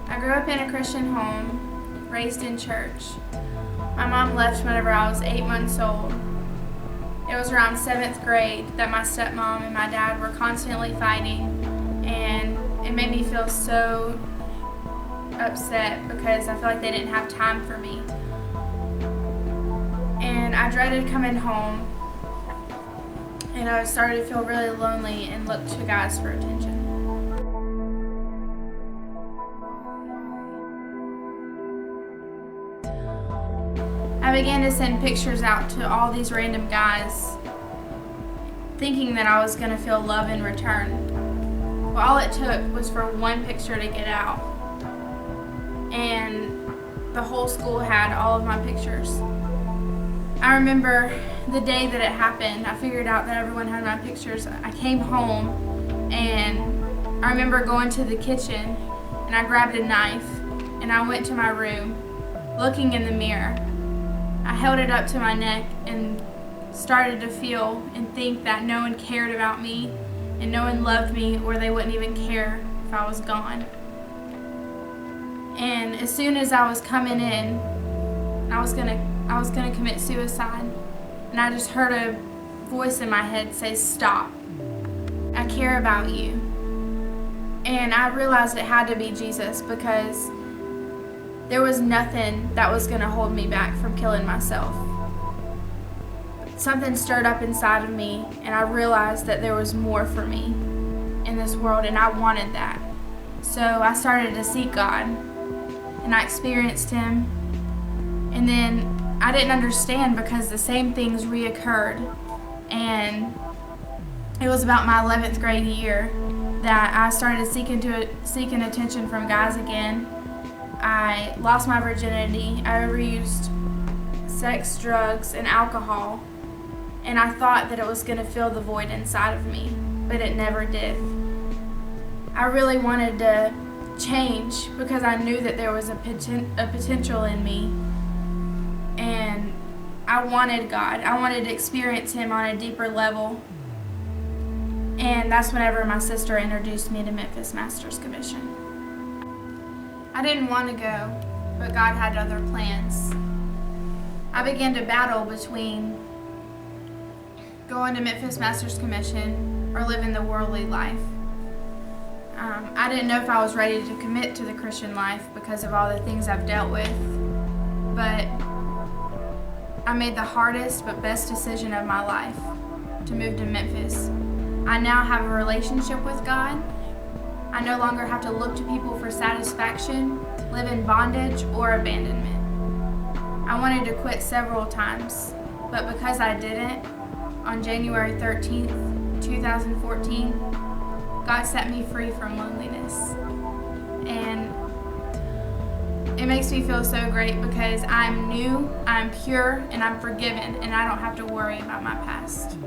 I grew up in a Christian home, raised in church. My mom left whenever I was 8 months old. It was around 7th grade that my stepmom and my dad were constantly fighting, and it made me feel so upset because I feel like they didn't have time for me. And I dreaded coming home, and I started to feel really lonely and looked to guys for attention. I began to send pictures out to all these random guys, thinking that I was going to feel love in return. Well, all it took was for one picture to get out, and the whole school had all of my pictures. I remember the day that it happened. I figured out that everyone had my pictures. I came home, and I remember going to the kitchen, and I grabbed a knife, and I went to my room, looking in the mirror. I held it up to my neck and started to feel and think that no one cared about me and no one loved me, or they wouldn't even care if I was gone. And as soon as I was coming in, I was gonna commit suicide, and I just heard a voice in my head say, "Stop. I care about you." And I realized it had to be Jesus, because there was nothing that was going to hold me back from killing myself. Something stirred up inside of me, and I realized that there was more for me in this world, and I wanted that. So I started to seek God, and I experienced Him. And then I didn't understand, because the same things reoccurred. And it was about my 11th grade year that I started seeking attention from guys again. I lost my virginity. I overused sex, drugs, and alcohol, and I thought that it was going to fill the void inside of me, but it never did. I really wanted to change, because I knew that there was a potential in me, and I wanted God. I wanted to experience Him on a deeper level, and that's whenever my sister introduced me to Memphis Master's Commission. I didn't want to go, but God had other plans. I began to battle between going to Memphis Master's Commission or living the worldly life. I didn't know if I was ready to commit to the Christian life because of all the things I've dealt with, but I made the hardest but best decision of my life to move to Memphis. I now have a relationship with God. I no longer have to look to people for satisfaction, live in bondage, or abandonment. I wanted to quit several times, but because I didn't, on January 13th, 2014, God set me free from loneliness. And it makes me feel so great, because I'm new, I'm pure, and I'm forgiven, and I don't have to worry about my past.